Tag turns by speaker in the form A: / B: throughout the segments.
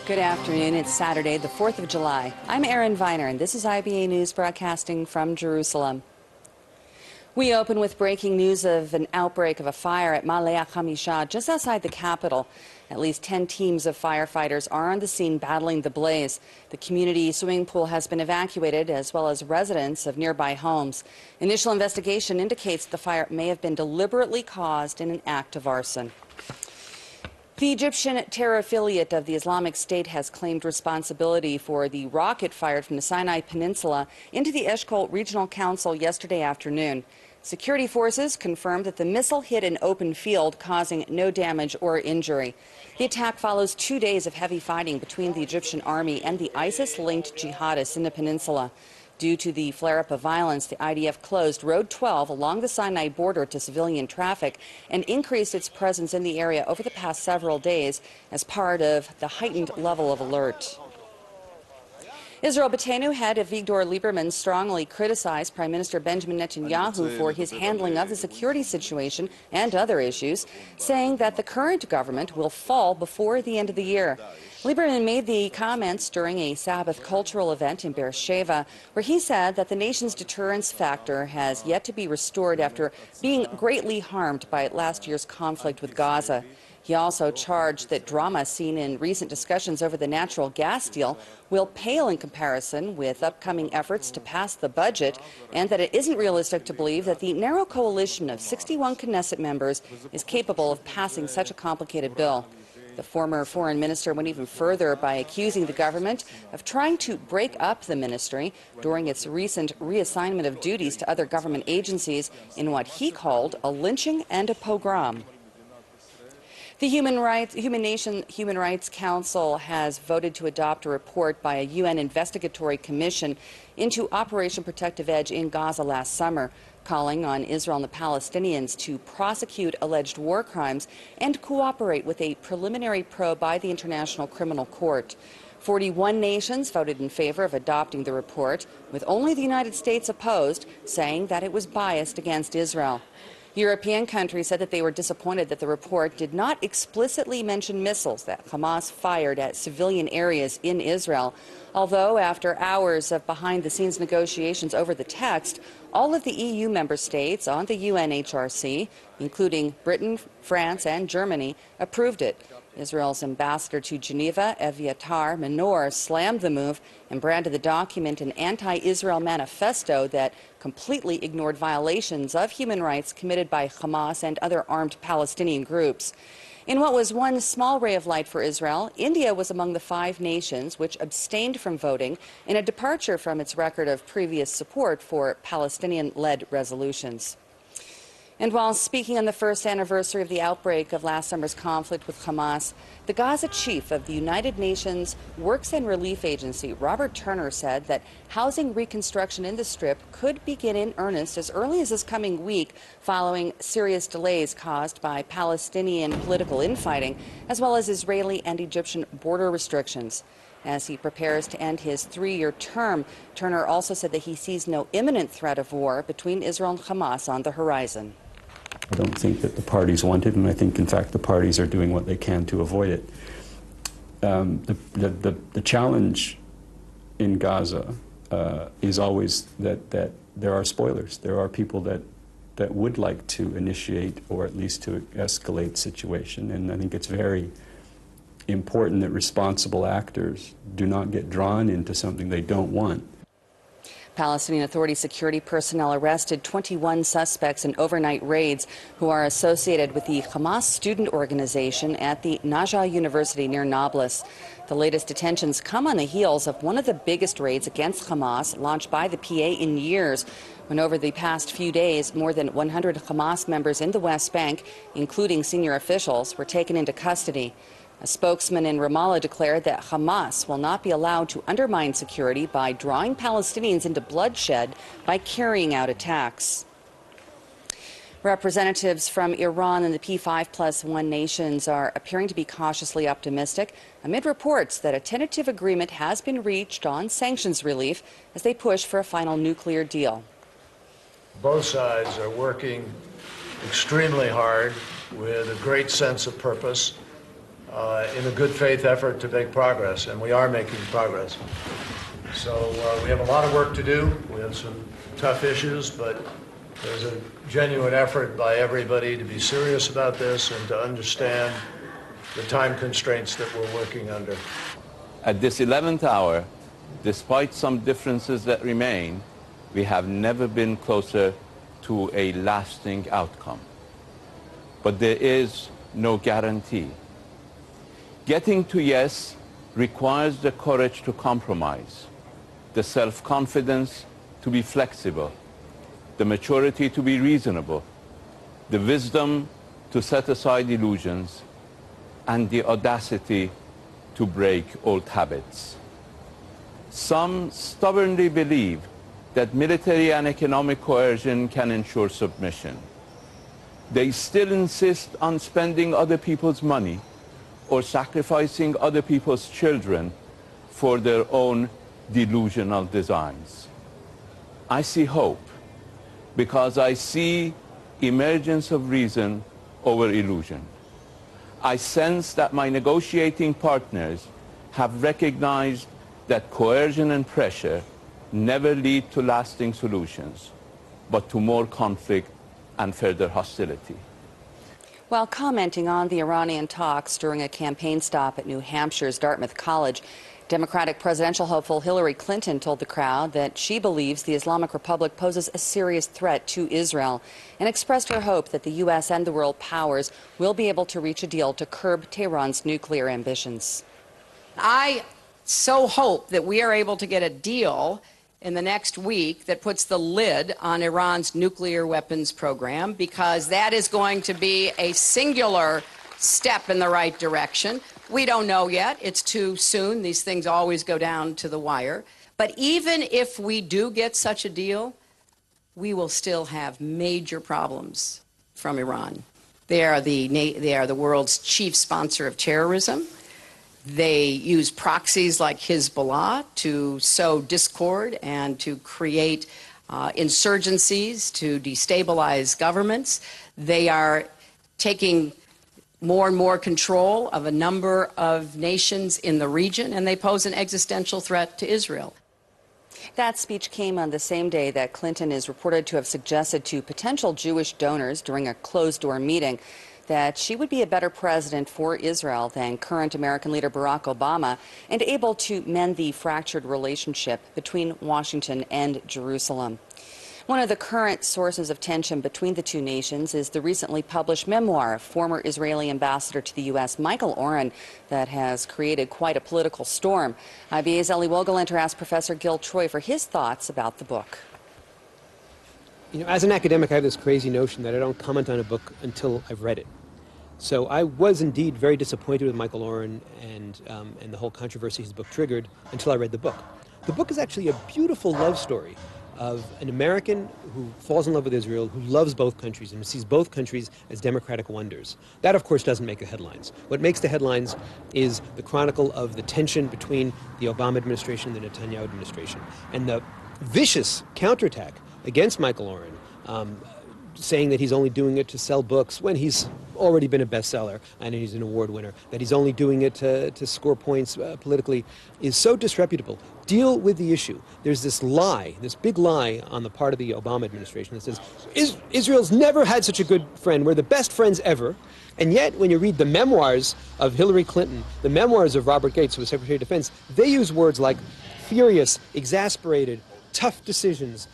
A: Good afternoon. It's Saturday, the 4th of July. I'm Erin Viner, and this is IBA News broadcasting from Jerusalem. We open with breaking news of an outbreak of a fire at Malea Hamisha, just outside the capital. At least 10 teams of firefighters are on the scene battling the blaze. The community swimming pool has been evacuated, as well as residents of nearby homes. Initial investigation indicates the fire may have been deliberately caused in an act of arson. The Egyptian terror affiliate of the Islamic State has claimed responsibility for the rocket fired from the Sinai Peninsula into the Eshkol Regional Council yesterday afternoon. Security forces confirmed that the missile hit an open field, causing no damage or injury. The attack follows 2 days of heavy fighting between the Egyptian army and the ISIS-linked jihadists in the peninsula. Due to the flare-up of violence, the IDF closed Road 12 along the Sinai border to civilian traffic and increased its presence in the area over the past several days as part of the heightened level of alert. Israel Beitenu head Avigdor Lieberman strongly criticized Prime Minister Benjamin Netanyahu for his handling of the security situation and other issues, saying that the current government will fall before the end of the year. Lieberman made the comments during a Sabbath cultural event in Beersheba, where he said that the nation's deterrence factor has yet to be restored after being greatly harmed by last year's conflict with Gaza. He also charged that drama seen in recent discussions over the natural gas deal will pale in comparison with upcoming efforts to pass the budget, and that it isn't realistic to believe that the narrow coalition of 61 Knesset members is capable of passing such a complicated bill. The former foreign minister went even further by accusing the government of trying to break up the ministry during its recent reassignment of duties to other government agencies in what he called a lynching and a pogrom. The Human Rights Council has voted to adopt a report by a UN investigatory commission into Operation Protective Edge in Gaza last summer, calling on Israel and the Palestinians to prosecute alleged war crimes and cooperate with a preliminary probe by the International Criminal Court. 41 nations voted in favor of adopting the report, with only the United States opposed, saying that it was biased against Israel. European countries said that they were disappointed that the report did not explicitly mention missiles that Hamas fired at civilian areas in Israel, although after hours of behind-the-scenes negotiations over the text, all of the EU member states on the UNHRC, including Britain, France, and Germany, approved it. Israel's ambassador to Geneva, Eviatar Menor, slammed the move and branded the document an anti-Israel manifesto that completely ignored violations of human rights committed by Hamas and other armed Palestinian groups. In what was one small ray of light for Israel, India was among the 5 nations which abstained from voting in a departure from its record of previous support for Palestinian-led resolutions. And while speaking on the first anniversary of the outbreak of last summer's conflict with Hamas, the Gaza chief of the United Nations Works and Relief Agency, Robert Turner, said that housing reconstruction in the Strip could begin in earnest as early as this coming week, following serious delays caused by Palestinian political infighting, as well as Israeli and Egyptian border restrictions. As he prepares to end his 3-year term, Turner also said that he sees no imminent threat of war between Israel and Hamas on the horizon.
B: I don't think that the parties want it, and I think, in fact, the parties are doing what they can to avoid it. The challenge in Gaza is always that there are spoilers. There are people that would like to initiate or at least to escalate situation, and I think it's very important that responsible actors do not get drawn into something they don't want.
A: Palestinian Authority security personnel arrested 21 suspects in overnight raids who are associated with the Hamas student organization at the Najah University near Nablus. The latest detentions come on the heels of one of the biggest raids against Hamas launched by the PA in years, when over the past few days, more than 100 Hamas members in the West Bank, including senior officials, were taken into custody. A spokesman in Ramallah declared that Hamas will not be allowed to undermine security by drawing Palestinians into bloodshed by carrying out attacks. Representatives from Iran and the P5+1 nations are appearing to be cautiously optimistic amid reports that a tentative agreement has been reached on sanctions relief as they push for a final nuclear deal.
C: Both sides are working extremely hard with a great sense of purpose. in a good faith effort to make progress, and we are making progress. So we have a lot of work to do. We have some tough issues, but there's a genuine effort by everybody to be serious about this and to understand the time constraints that we're working under.
D: At this 11th hour, despite some differences that remain, we have never been closer to a lasting outcome. But there is no guarantee. Getting to yes requires the courage to compromise, the self-confidence to be flexible, the maturity to be reasonable, the wisdom to set aside illusions, and the audacity to break old habits. Some stubbornly believe that military and economic coercion can ensure submission. They still insist on spending other people's money or sacrificing other people's children for their own delusional designs. I see hope because I see emergence of reason over illusion. I sense that my negotiating partners have recognized that coercion and pressure never lead to lasting solutions, but to more conflict and further hostility.
A: While commenting on the Iranian talks during a campaign stop at New Hampshire's Dartmouth College, Democratic presidential hopeful Hillary Clinton told the crowd that she believes the Islamic Republic poses a serious threat to Israel and expressed her hope that the U.S. and the world powers will be able to reach a deal to curb Tehran's nuclear ambitions.
E: I so hope that we are able to get a deal in the next week that puts the lid on Iran's nuclear weapons program, because that is going to be a singular step in the right direction. We don't know yet. It's too soon. These things always go down to the wire. But even if we do get such a deal, we will still have major problems from Iran. They are the world's chief sponsor of terrorism. They use proxies like Hezbollah to sow discord and to create insurgencies, to destabilize governments. They are taking more and more control of a number of nations in the region, and they pose an existential threat to Israel.
A: That speech came on the same day that Clinton is reported to have suggested to potential Jewish donors during a closed-door meeting that she would be a better president for Israel than current American leader Barack Obama and able to mend the fractured relationship between Washington and Jerusalem. One of the current sources of tension between the two nations is the recently published memoir of former Israeli ambassador to the U.S., Michael Oren, that has created quite a political storm. IBA's Ellie Wogelinter asked Professor Gil Troy for his thoughts about the book.
F: You know, as an academic, I have this crazy notion that I don't comment on a book until I've read it. So I was indeed very disappointed with Michael Oren and the whole controversy his book triggered until I read the book. The book is actually a beautiful love story of an American who falls in love with Israel, who loves both countries and sees both countries as democratic wonders. That, of course, doesn't make the headlines. What makes the headlines is the chronicle of the tension between the Obama administration and the Netanyahu administration, and the vicious counterattack against Michael Oren, saying that he's only doing it to sell books when he's already been a bestseller and he's an award winner, that he's only doing it to score points politically, is so disreputable. Deal with the issue. There's this lie, this big lie on the part of the Obama administration that says, Israel's never had such a good friend. We're the best friends ever. And yet, when you read the memoirs of Hillary Clinton, the memoirs of Robert Gates, who was Secretary of Defense, they use words like furious, exasperated, tough decisions,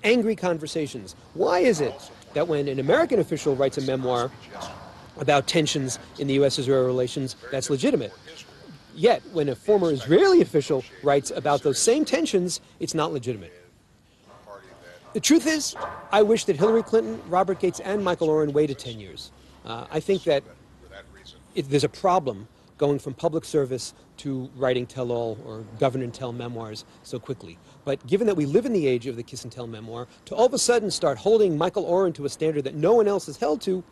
F: angry conversations. Why is it that when an American official writes a memoir about tensions in the U.S.-Israel relations, that's legitimate? Yet, when a former Israeli official writes about those same tensions, it's not legitimate. The truth is, I wish that Hillary Clinton, Robert Gates, and Michael Oren waited 10 years. I think that there's a problem going from public service to writing tell-all or govern-and-tell memoirs so quickly. But given that we live in the age of the kiss-and-tell memoir, to all of a sudden start holding Michael Oren to a standard that no one else is held to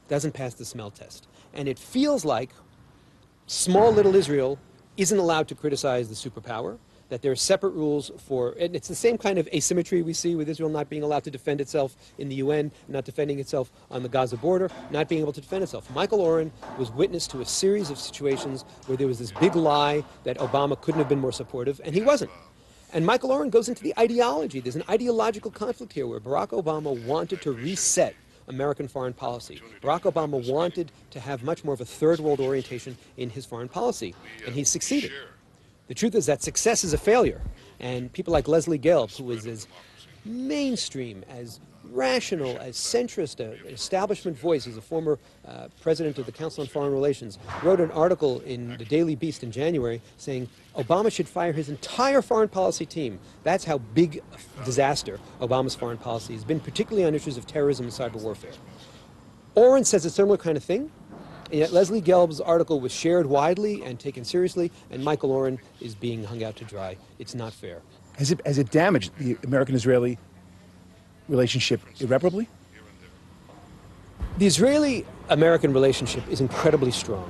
F: doesn't pass the smell test. And it feels like small little Israel isn't allowed to criticize the superpower, that there are separate rules for, and it's the same kind of asymmetry we see with Israel not being allowed to defend itself in the UN, not defending itself on the Gaza border, not being able to defend itself. Michael Oren was witness to a series of situations where there was this big lie that Obama couldn't have been more supportive, and he wasn't. And Michael Oren goes into the ideology. There's an ideological conflict here where Barack Obama wanted to reset American foreign policy. Barack Obama wanted to have much more of a third world orientation in his foreign policy, and he succeeded. The truth is that success is a failure, and people like Leslie Gelb, who is as mainstream, as rational, as centrist, an establishment voice, as a former president of the Council on Foreign Relations, wrote an article in the Daily Beast in January saying Obama should fire his entire foreign policy team. That's how big a disaster Obama's foreign policy has been, particularly on issues of terrorism and cyber warfare. Oren says a similar kind of thing. And yet Leslie Gelb's article was shared widely and taken seriously, and Michael Oren is being hung out to dry. It's not fair.
G: Has it damaged the American-Israeli relationship irreparably?
F: The Israeli-American relationship is incredibly strong,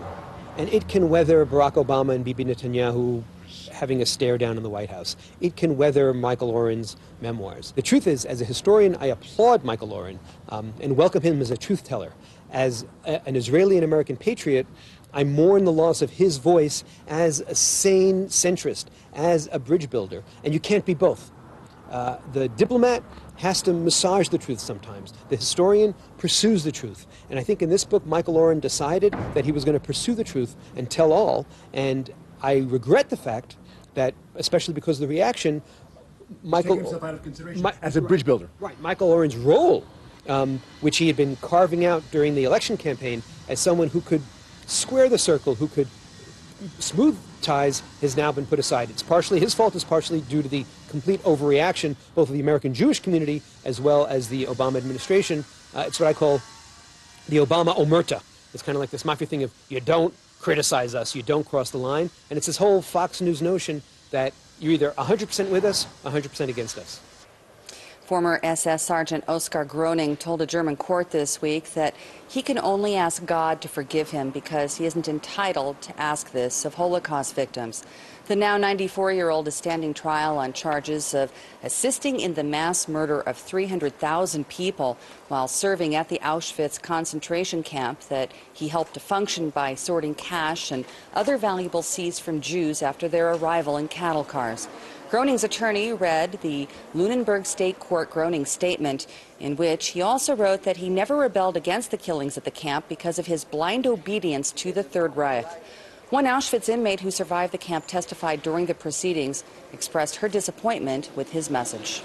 F: and it can weather Barack Obama and Bibi Netanyahu having a stare down in the White House. It can weather Michael Oren's memoirs. The truth is, as a historian, I applaud Michael Oren and welcome him as a truth teller. As an Israeli and American patriot, I mourn the loss of his voice as a sane centrist, as a bridge builder, and you can't be both. The diplomat has to massage the truth sometimes. The historian pursues the truth. And I think in this book, Michael Oren decided that he was going to pursue the truth and tell all, and I regret the fact that, especially because of the reaction, Michael...
G: Take himself out of consideration as a bridge builder.
F: Right. Michael Oren's role, which he had been carving out during the election campaign as someone who could square the circle, who could smooth ties, has now been put aside. It's partially his fault, it's partially due to the complete overreaction, both of the American Jewish community as well as the Obama administration. It's what I call the Obama omerta. It's kind of like this mafia thing of, you don't criticize us, you don't cross the line. And it's this whole Fox News notion that you're either 100% with us, 100% against us.
A: Former SS Sergeant Oskar Groening told a German court this week that he can only ask God to forgive him because he isn't entitled to ask this of Holocaust victims. The now 94-year-old is standing trial on charges of assisting in the mass murder of 300,000 people while serving at the Auschwitz concentration camp that he helped to function by sorting cash and other valuables seized from Jews after their arrival in cattle cars. Groening's attorney read the Lunenburg State Court Groening statement, in which he also wrote that he never rebelled against the killings at the camp because of his blind obedience to the Third Reich. One Auschwitz inmate who survived the camp testified during the proceedings, expressed her disappointment with his message.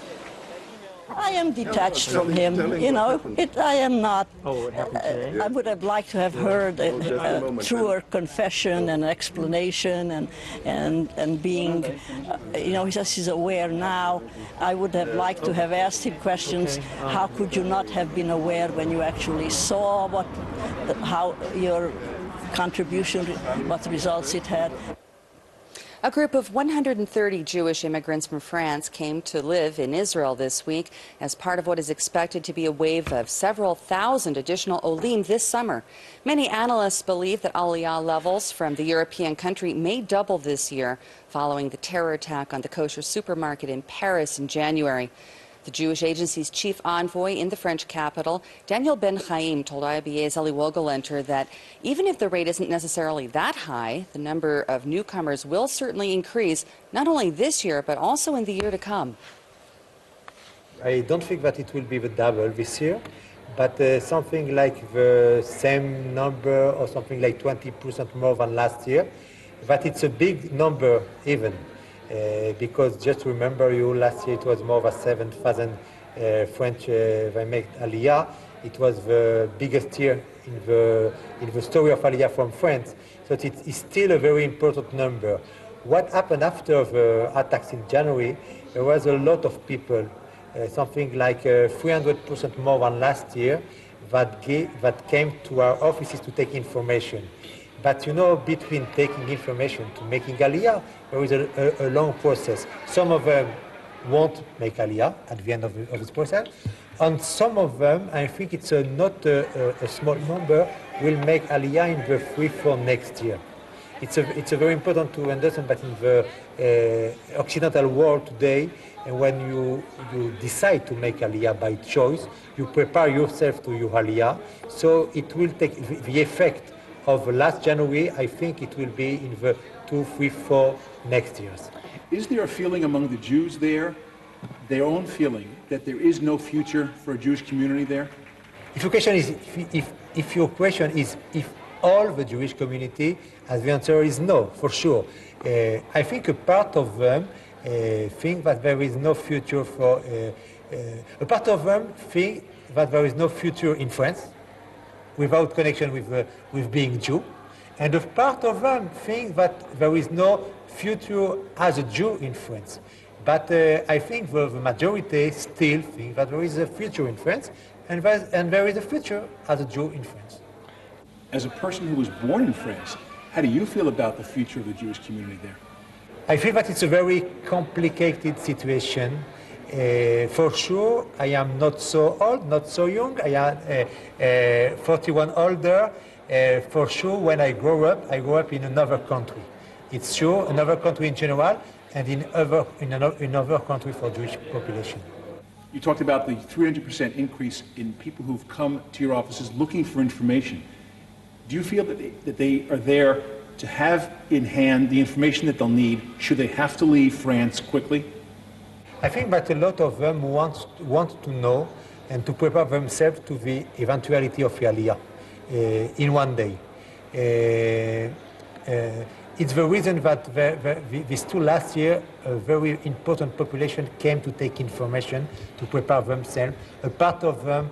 H: I am detached from him, you know. I am not.
F: Oh, what happened today?
H: I would have liked to have heard a truer confession and explanation and being, you know, he says he's aware now. I would have liked to have asked him questions. How could you not have been aware when you actually saw how your contribution, what results it had?
A: A group of 130 Jewish immigrants from France came to live in Israel this week as part of what is expected to be a wave of several thousand additional Olim this summer. Many analysts believe that Aliyah levels from the European country may double this year following the terror attack on the kosher supermarket in Paris in January. The Jewish Agency's chief envoy in the French capital, Daniel Ben Chaim, told IBA's Eli Wogelenter that even if the rate isn't necessarily that high, the number of newcomers will certainly increase, not only this year, but also in the year to come.
I: I don't think that it will be the double this year, but something like the same number or something like 20% more than last year. But it's a big number even. Because just remember last year it was more than 7,000 French they made Aliyah. It was the biggest year in the story of Aliyah from France. So it is still a very important number. What happened after the attacks in January, there was a lot of people, something like 300% more than last year, that came to our offices to take information. But you know, between taking information to making Aliyah, there is a long process. Some of them won't make Aliyah at the end of this process. And some of them, I think it's not a small number, will make Aliyah in the free for next year. it's a very important to understand that in the Occidental world today, when you decide to make Aliyah by choice, you prepare yourself to your Aliyah. So it will take the effect of last January. I think it will be in the 2, 3, 4 next years.
G: Is there a feeling among the Jews there, their own feeling, that there is no future for a Jewish community there?
I: If your question is if all the Jewish community, as the answer is no, for sure. I think a part of them think that there is no future for. A part of them think that there is no future in France, without connection with being Jew, and a part of them think that there is no future as a Jew in France. But I think the majority still think that there is a future in France, and there is a future as a Jew in France.
G: As a person who was born in France, how do you feel about the future of the Jewish community there?
I: I feel that it's a very complicated situation. For sure, I am not so old, not so young. I am 41 older. For sure, when I grew up in another country. It's sure, another country in general, and in another country for Jewish population.
G: You talked about the 300% increase in people who've come to your offices looking for information. Do you feel that they are there to have in hand the information that they'll need should they have to leave France quickly?
I: I think that a lot of them want to know and to prepare themselves to the eventuality of Aliyah in one day. It's the reason that these 2 last year, a very important population came to take information, to prepare themselves. A part of them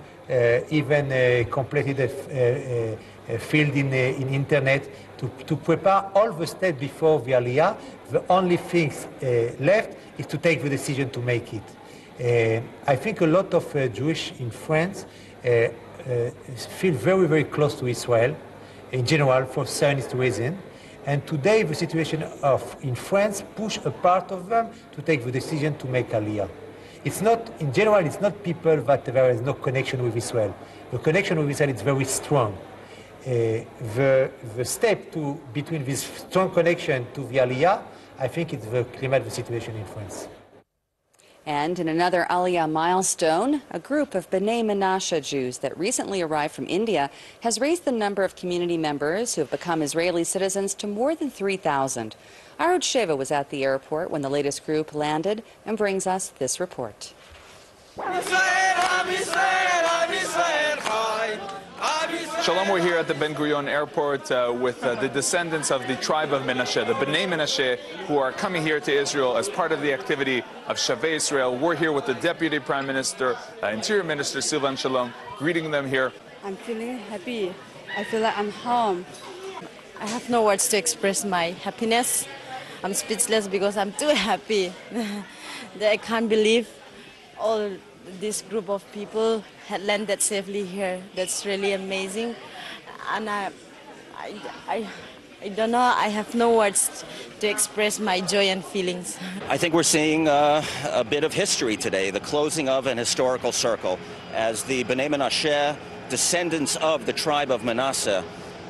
I: even completed a field in internet to prepare all the steps before the Aliyah. The only things left is to take the decision to make it. I think a lot of Jewish in France feel very, very close to Israel in general for Zionist reasons. And today the situation in France push a part of them to take the decision to make Aliyah. It's not, in general, it's not people that there is no connection with Israel. The connection with Israel is very strong. The step between this strong connection to the Aliyah, I think it's the climate of the situation in France.
A: And in another Aliyah milestone, a group of B'nai Menashe Jews that recently arrived from India has raised the number of community members who have become Israeli citizens to more than 3,000. Arud Sheva was at the airport when the latest group landed and brings us this report.
J: Shalom, we're here at the Ben Gurion airport with the descendants of the tribe of Menashe, the B'nai Menashe, who are coming here to Israel as part of the activity of Shavei Israel. We're here with the Deputy Prime Minister, Interior Minister Silvan Shalom, greeting them here.
K: I'm feeling happy. I feel like I'm home. I have no words to express my happiness. I'm speechless because I'm too happy that I can't believe all this group of people had landed safely here. That's really amazing. And I don't know, I have no words to express my joy and feelings.
L: I think we're seeing a bit of history today, the closing of an historical circle, as the B'nai Menashe, descendants of the tribe of Manasseh,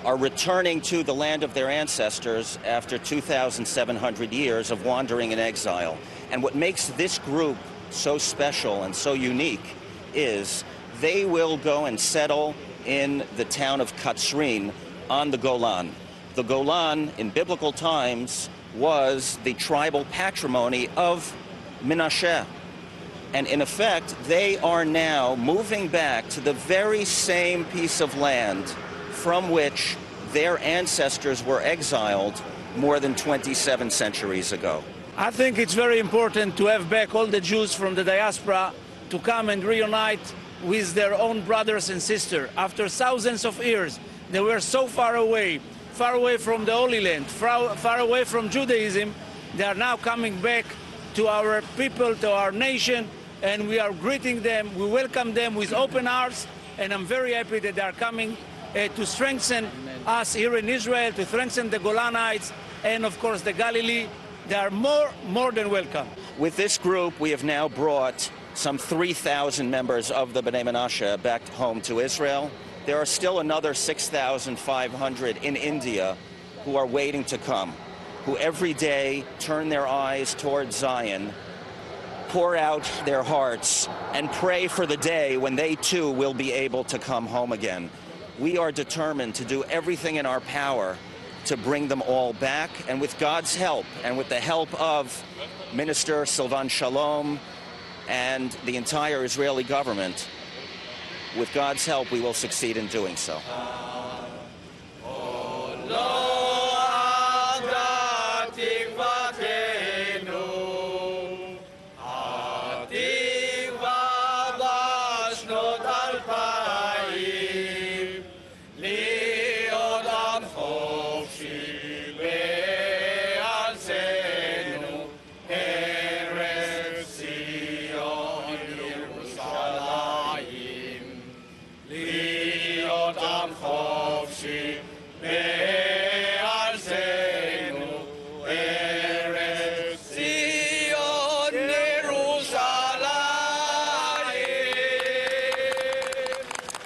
L: are returning to the land of their ancestors after 2,700 years of wandering in exile. And what makes this group so special and so unique is they will go and settle in the town of Katzrin on the Golan. The Golan, in biblical times, was the tribal patrimony of Menashe. And in effect, they are now moving back to the very same piece of land from which their ancestors were exiled more than 27 centuries ago.
M: I think it's very important to have back all the Jews from the diaspora to come and reunite with their own brothers and sisters. After thousands of years, they were so far away from the Holy Land, far away from Judaism. They are now coming back to our people, to our nation, and we are greeting them. We welcome them with open arms, and I'm very happy that they are coming to strengthen us here in Israel, to strengthen the Golan Heights, and of course the Galilee. They are more than welcome.
L: With this group, we have now brought some 3,000 members of the B'nai Menashe back home to Israel. There are still another 6,500 in India who are waiting to come, who every day turn their eyes towards Zion, pour out their hearts, and pray for the day when they too will be able to come home again. We are determined to do everything in our power to bring them all back, and with God's help, and with the help of Minister Silvan Shalom and the entire Israeli government, with God's help, we will succeed in doing so.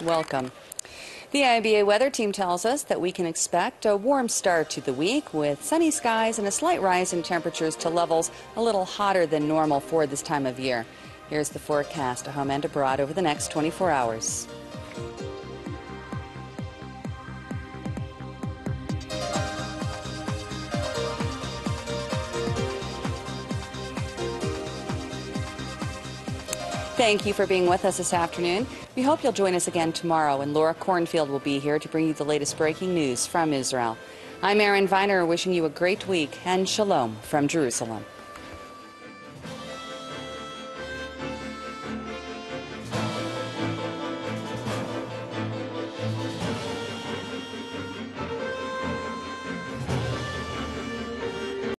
A: Welcome. The IBA weather team tells us that we can expect a warm start to the week with sunny skies and a slight rise in temperatures to levels a little hotter than normal for this time of year. Here's the forecast at home and abroad over the next 24 hours. Thank you for being with us this afternoon. We hope you'll join us again tomorrow, and Laura Cornfield will be here to bring you the latest breaking news from Israel. I'm Erin Viner, wishing you a great week, and shalom from Jerusalem.